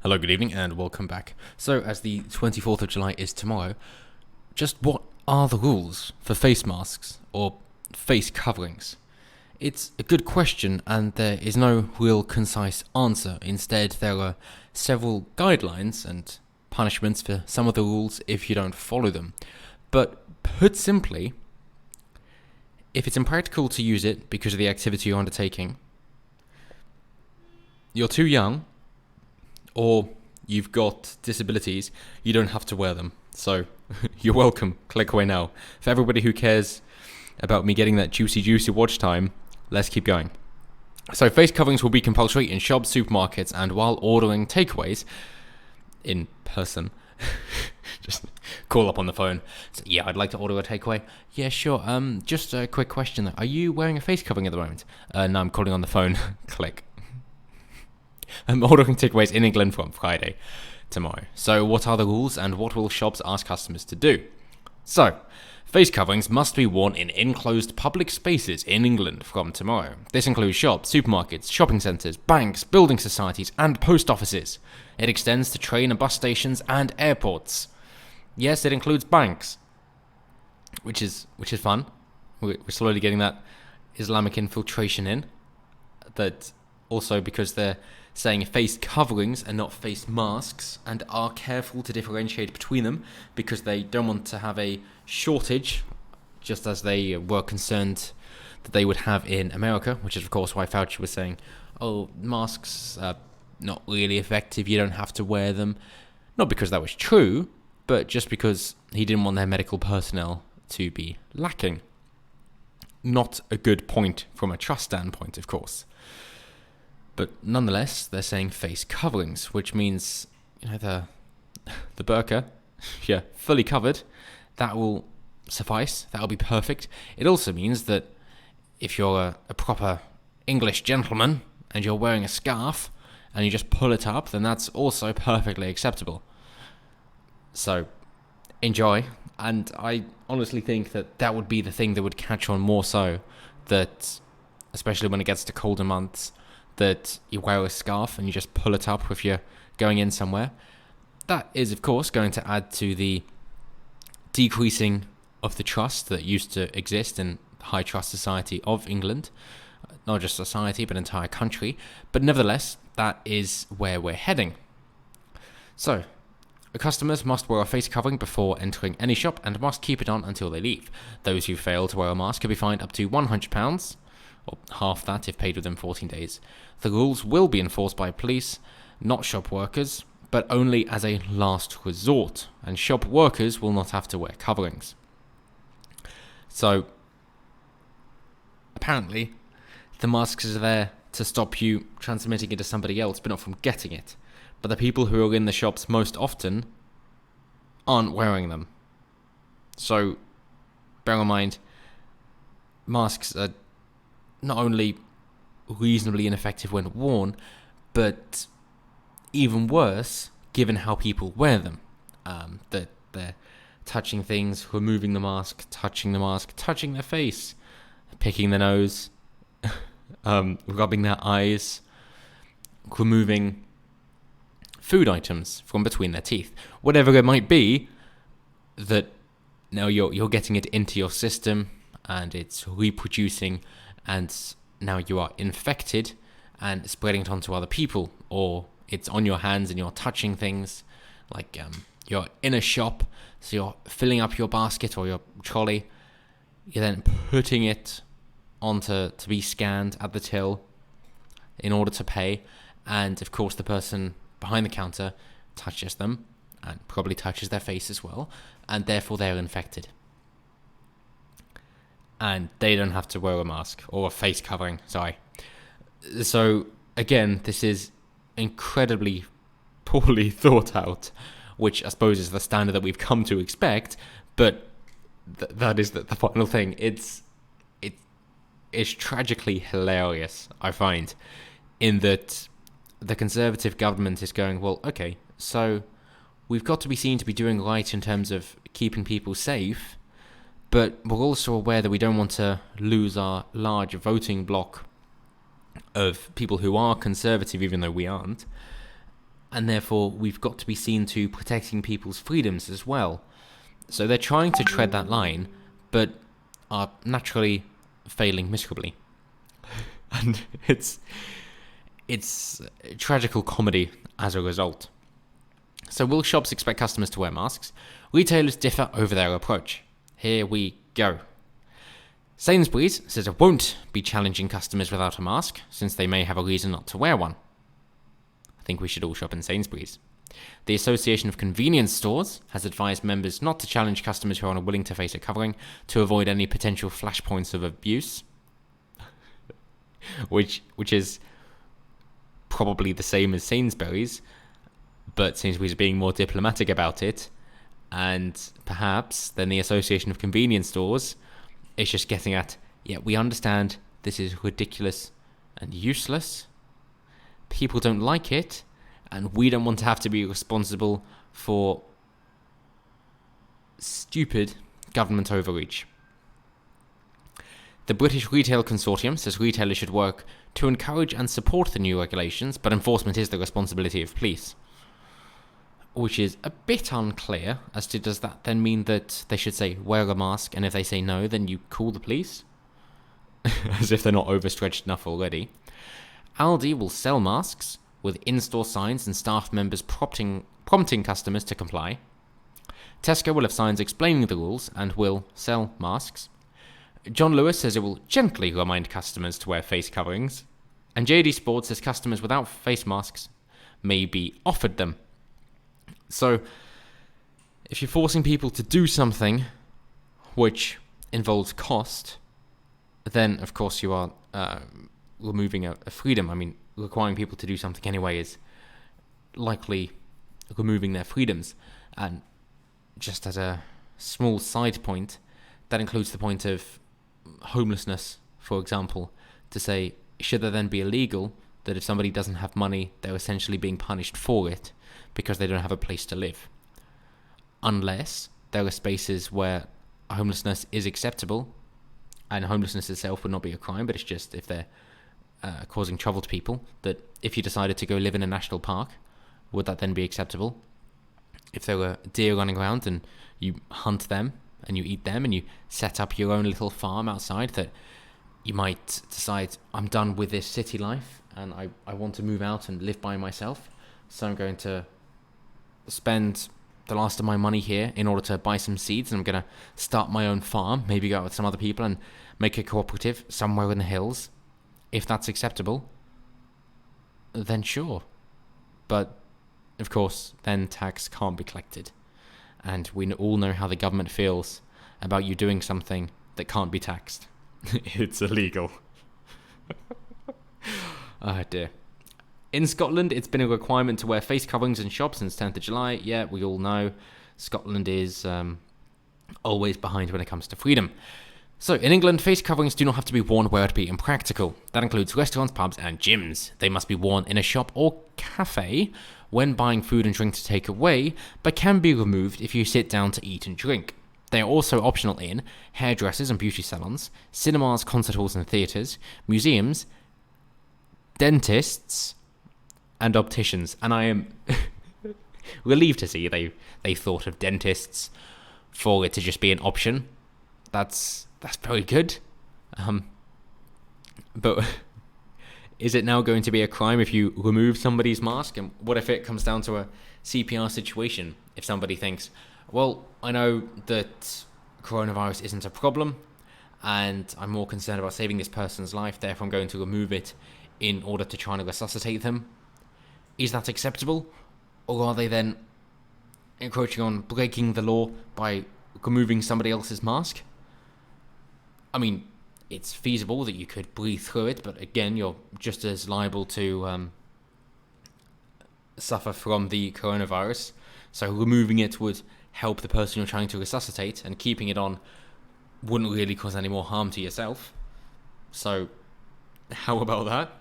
Hello, good evening, and welcome back. So, as the 24th of July is tomorrow, just what are the rules for face masks or face coverings? It's a good question, and there is no real concise answer. Instead, there are several guidelines and punishments for some of the rules if you don't follow them. But put simply, if it's impractical to use it because of the activity you're undertaking, you're too young, or you've got disabilities, you don't have to wear them. So, you're welcome. Click away now. For everybody who cares about me getting that juicy watch time, let's keep going. So, face coverings will be compulsory in shops, supermarkets, and while ordering takeaways in person. Just call up on the phone. So, yeah, I'd like to order a takeaway. Yeah, sure. Just a quick question though. Are you wearing a face covering at the moment? No, I'm calling on the phone. Click. I'm ordering takeaways in England from Friday, tomorrow. So what are the rules and what will shops ask customers to do? So, face coverings must be worn in enclosed public spaces in England from tomorrow. This includes shops, supermarkets, shopping centres, banks, building societies and post offices. It extends to train and bus stations and airports. Yes, it includes banks, which is fun. We're slowly getting that Islamic infiltration in. That also because they're saying face coverings and not face masks, and are careful to differentiate between them because they don't want to have a shortage, just as they were concerned that they would have in America, which is of course why Fauci was saying, oh, masks are not really effective, you don't have to wear them. Not because that was true, but just because he didn't want their medical personnel to be lacking. Not a good point from a trust standpoint, of course. But nonetheless, they're saying face coverings, which means, the burqa, yeah, fully covered, that will suffice, that'll be perfect. It also means that if you're a proper English gentleman and you're wearing a scarf and you just pull it up, then that's also perfectly acceptable. So, enjoy. And I honestly think that would be the thing that would catch on more so, that, especially when it gets to colder months, that you wear a scarf and you just pull it up if you're going in somewhere. That is, of course, going to add to the decreasing of the trust that used to exist in the high trust society of England. Not just society, but entire country. But nevertheless, that is where we're heading. So, customers must wear a face covering before entering any shop and must keep it on until they leave. Those who fail to wear a mask can be fined up to £100, or half that if paid within 14 days. The rules will be enforced by police, not shop workers, but only as a last resort, and shop workers will not have to wear coverings. So, apparently, the masks are there to stop you transmitting it to somebody else, but not from getting it. But the people who are in the shops most often aren't wearing them. So, bear in mind, masks are not only reasonably ineffective when worn, but even worse given how people wear them. That they're touching things, removing the mask, touching their face, picking their nose, rubbing their eyes, removing food items from between their teeth. Whatever it might be, that now you're getting it into your system and it's reproducing, and now you are infected and spreading it onto other people, or it's on your hands and you're touching things, like you're in a shop, so you're filling up your basket or your trolley, you're then putting it onto to be scanned at the till in order to pay, and of course the person behind the counter touches them and probably touches their face as well, and therefore they're infected. And they don't have to wear a mask or a face covering, sorry. So, again, this is incredibly poorly thought out, which I suppose is the standard that we've come to expect, but that is the final thing. It's tragically hilarious, I find, in that the Conservative government is going, well, okay, so we've got to be seen to be doing right in terms of keeping people safe, but we're also aware that we don't want to lose our large voting bloc of people who are conservative, even though we aren't. and therefore we've got to be seen to protecting people's freedoms as well. So they're trying to tread that line, but are naturally failing miserably. And it's tragical comedy as a result. So will shops expect customers to wear masks? Retailers differ over their approach. Here we go. Sainsbury's says it won't be challenging customers without a mask, since they may have a reason not to wear one. I think we should all shop in Sainsbury's. The Association of Convenience Stores has advised members not to challenge customers who are unwilling to face a covering to avoid any potential flashpoints of abuse. which is probably the same as Sainsbury's, but Sainsbury's are being more diplomatic about it, and perhaps then the Association of Convenience Stores is just getting at, yeah, we understand this is ridiculous and useless, people don't like it, and we don't want to have to be responsible for stupid government overreach. The British Retail Consortium says retailers should work to encourage and support the new regulations, but enforcement is the responsibility of police. Which is a bit unclear as to, does that then mean that they should say wear a mask, and if they say no, then you call the police? As if they're not overstretched enough already. Aldi will sell masks, with in-store signs and staff members prompting customers to comply. Tesco will have signs explaining the rules and will sell masks. John Lewis says it will gently remind customers to wear face coverings. And JD Sports says customers without face masks may be offered them. So, if you're forcing people to do something which involves cost, then of course you are removing a freedom. I mean, requiring people to do something anyway is likely removing their freedoms. And just as a small side point, that includes the point of homelessness, for example, to say, should it then be illegal that if somebody doesn't have money, they're essentially being punished for it because they don't have a place to live? Unless there are spaces where homelessness is acceptable, and homelessness itself would not be a crime, but it's just if they're causing trouble to people, that if you decided to go live in a national park, would that then be acceptable? If there were deer running around and you hunt them and you eat them and you set up your own little farm outside, that you might decide, I'm done with this city life and I want to move out and live by myself, so I'm going to spend the last of my money here in order to buy some seeds, and I'm going to start my own farm, maybe go out with some other people and make a cooperative somewhere in the hills. If that's acceptable, then sure. But, of course, then tax can't be collected. And we all know how the government feels about you doing something that can't be taxed. It's illegal. Oh dear. In Scotland, it's been a requirement to wear face coverings in shops since 10th of July. Yeah, we all know Scotland is always behind when it comes to freedom. So, in England, face coverings do not have to be worn where it be impractical. That includes restaurants, pubs, and gyms. They must be worn in a shop or cafe when buying food and drink to take away, but can be removed if you sit down to eat and drink. They are also optional in hairdressers and beauty salons, cinemas, concert halls and theatres, museums, dentists, and opticians. And I am relieved to see they thought of dentists for it to just be an option. That's very good. But is it now going to be a crime if you remove somebody's mask? And what if it comes down to a CPR situation? If somebody thinks, well, I know that coronavirus isn't a problem and I'm more concerned about saving this person's life, therefore I'm going to remove it in order to try and resuscitate them. Is that acceptable? Or are they then encroaching on breaking the law by removing somebody else's mask? I mean, it's feasible that you could breathe through it, but again, you're just as liable to suffer from the coronavirus. So removing it would help the person you're trying to resuscitate, and keeping it on wouldn't really cause any more harm to yourself. So, how about that?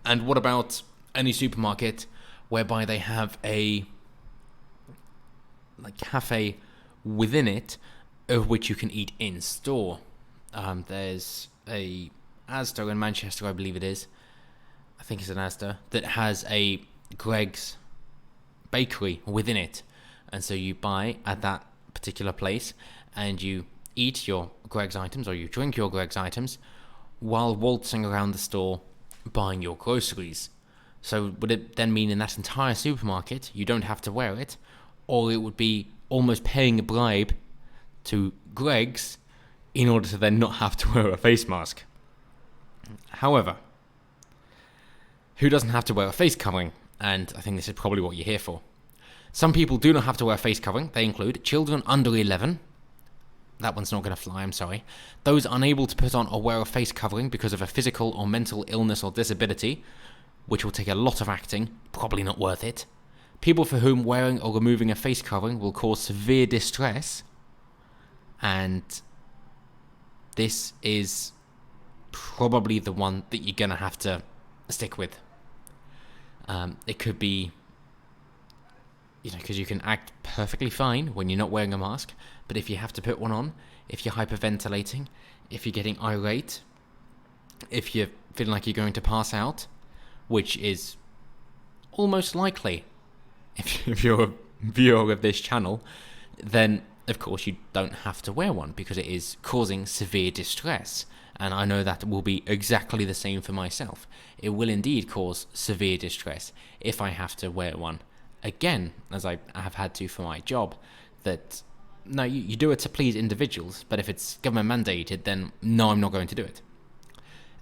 And what about any supermarket whereby they have a cafe within it, of which you can eat in store? There's a Asda in Manchester, I believe it is, I think it's an Asda, that has a Greggs bakery within it. And so you buy at that particular place and you eat your Greggs items, or you drink your Greggs items while waltzing around the store buying your groceries. So would it then mean in that entire supermarket you don't have to wear it, or it would be almost paying a bribe to Greggs in order to then not have to wear a face mask? However, who doesn't have to wear a face covering? And I think this is probably what you're here for. Some people do not have to wear a face covering. They include children under 11. That one's not going to fly, I'm sorry. Those unable to put on or wear a face covering because of a physical or mental illness or disability, which will take a lot of acting, probably not worth it. People for whom wearing or removing a face covering will cause severe distress. And this is probably the one that you're going to have to stick with. It could be, because you can act perfectly fine when you're not wearing a mask, but if you have to put one on, if you're hyperventilating, if you're getting irate, if you're feeling like you're going to pass out, which is almost likely if you're a viewer of this channel, then of course you don't have to wear one because it is causing severe distress. And I know that will be exactly the same for myself. It will indeed cause severe distress if I have to wear one. Again, as I have had to for my job, that no, you do it to please individuals, but if it's government mandated, then no, I'm not going to do it.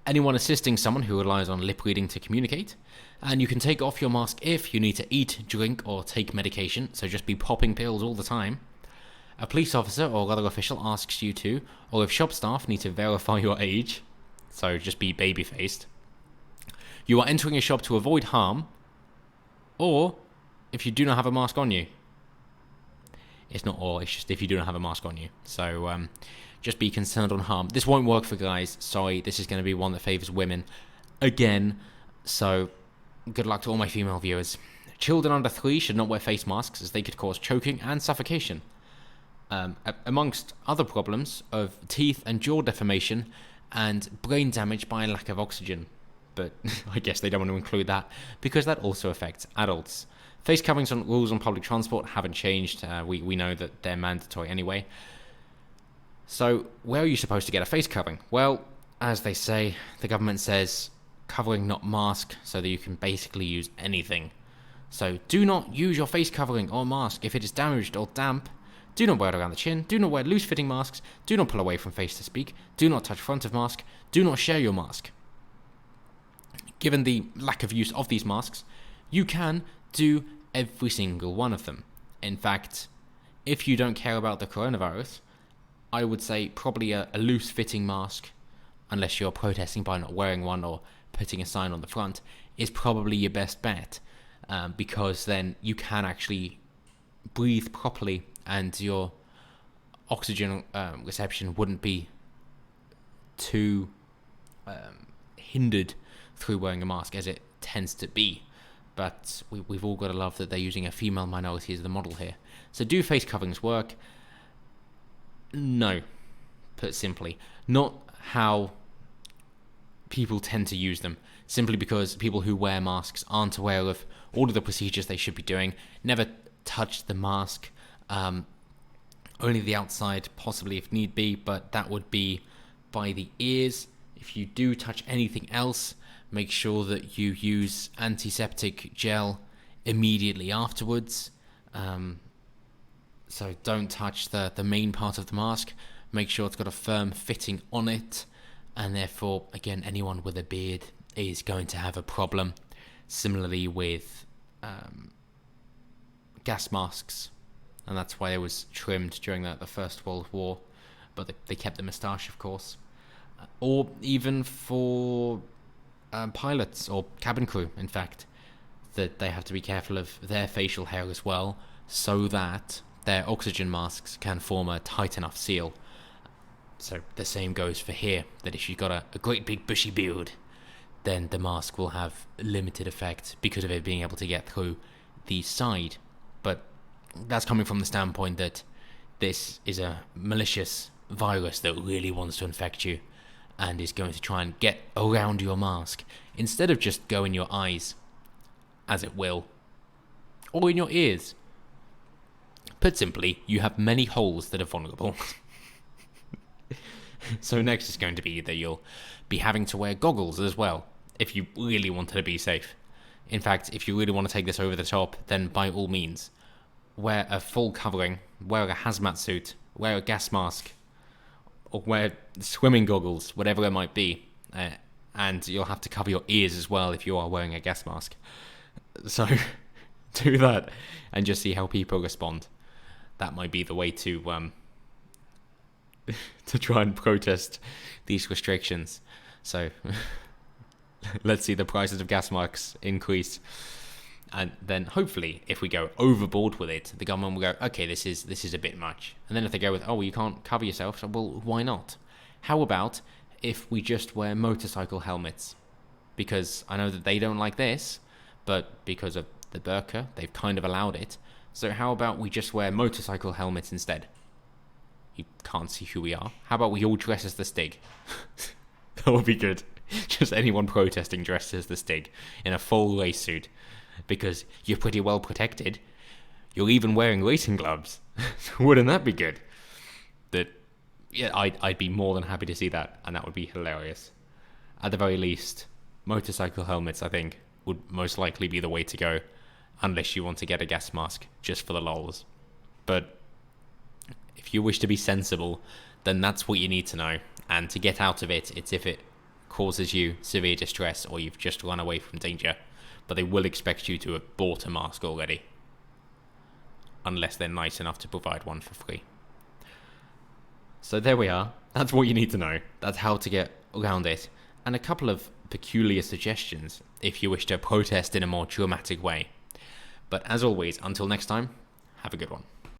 Anyone assisting someone who relies on lip reading to communicate, and you can take off your mask if you need to eat, drink, or take medication, so just be popping pills all the time. A police officer or other official asks you to, or if shop staff need to verify your age, so just be baby-faced. You are entering a shop to avoid harm, or if you do not have a mask on you. It's not or, it's just if you do not have a mask on you. So just be concerned on harm. This won't work for guys. Sorry, this is going to be one that favours women again. So good luck to all my female viewers. Children under 3 should not wear face masks as they could cause choking and suffocation. Amongst other problems of teeth and jaw deformation and brain damage by lack of oxygen. But I guess they don't want to include that because that also affects adults. Face coverings on rules on public transport haven't changed. We know that they're mandatory anyway. So where are you supposed to get a face covering? Well, as they say, the government says covering, not mask, so that you can basically use anything. So do not use your face covering or mask if it is damaged or damp. Do not wear it around the chin. Do not wear loose-fitting masks. Do not pull away from face to speak. Do not touch front of mask. Do not share your mask. Given the lack of use of these masks, you can do every single one of them. In fact, if you don't care about the coronavirus, I would say probably a loose-fitting mask, unless you're protesting by not wearing one or putting a sign on the front, is probably your best bet, because then you can actually breathe properly and your oxygen reception wouldn't be too hindered through wearing a mask as it tends to be. But we've all got to love that they're using a female minority as the model here. So do face coverings work? No, put simply. Not how people tend to use them, simply because people who wear masks aren't aware of all of the procedures they should be doing, never touch the mask, only the outside, possibly if need be, but that would be by the ears. If you do touch anything else, make sure that you use antiseptic gel immediately afterwards. So don't touch the main part of the mask. Make sure it's got a firm fitting on it, and therefore, again, anyone with a beard is going to have a problem. Similarly with gas masks, and that's why it was trimmed during the First World War, but they kept the moustache, of course. Or even for pilots or cabin crew, in fact, that they have to be careful of their facial hair as well, so that their oxygen masks can form a tight enough seal. So the same goes for here, that if you've got a great big bushy beard, then the mask will have limited effect because of it being able to get through the side. But that's coming from the standpoint that this is a malicious virus that really wants to infect you, and is going to try and get around your mask instead of just go in your eyes, as it will, or in your ears. Put simply, you have many holes that are vulnerable. So next is going to be that you'll be having to wear goggles as well, if you really wanted to be safe. In fact, if you really want to take this over the top, then by all means, wear a full covering, wear a hazmat suit, wear a gas mask, or wear swimming goggles, whatever it might be. And you'll have to cover your ears as well if you are wearing a gas mask. So do that and just see how people respond. That might be the way to to try and protest these restrictions. So let's see the prices of gas masks increase. And then hopefully, if we go overboard with it, the government will go, okay, this is a bit much. And then if they go with, oh, well, you can't cover yourself, so, well, why not? How about if we just wear motorcycle helmets? Because I know that they don't like this, but because of the burqa, they've kind of allowed it. So how about we just wear motorcycle helmets instead? You can't see who we are. How about we all dress as the Stig? That would be good. Just anyone protesting dressed as the Stig in a full race suit. Because you're pretty well protected. You're even wearing racing gloves. Wouldn't that be good? Yeah, I'd be more than happy to see that, and that would be hilarious. At the very least, motorcycle helmets, I think, would most likely be the way to go, unless you want to get a gas mask just for the lols. But if you wish to be sensible, then that's what you need to know. And to get out of it, it's if it causes you severe distress or you've just run away from danger. But they will expect you to have bought a mask already, unless they're nice enough to provide one for free. So there we are. That's what you need to know. That's how to get around it. And a couple of peculiar suggestions if you wish to protest in a more dramatic way. But as always, until next time, have a good one.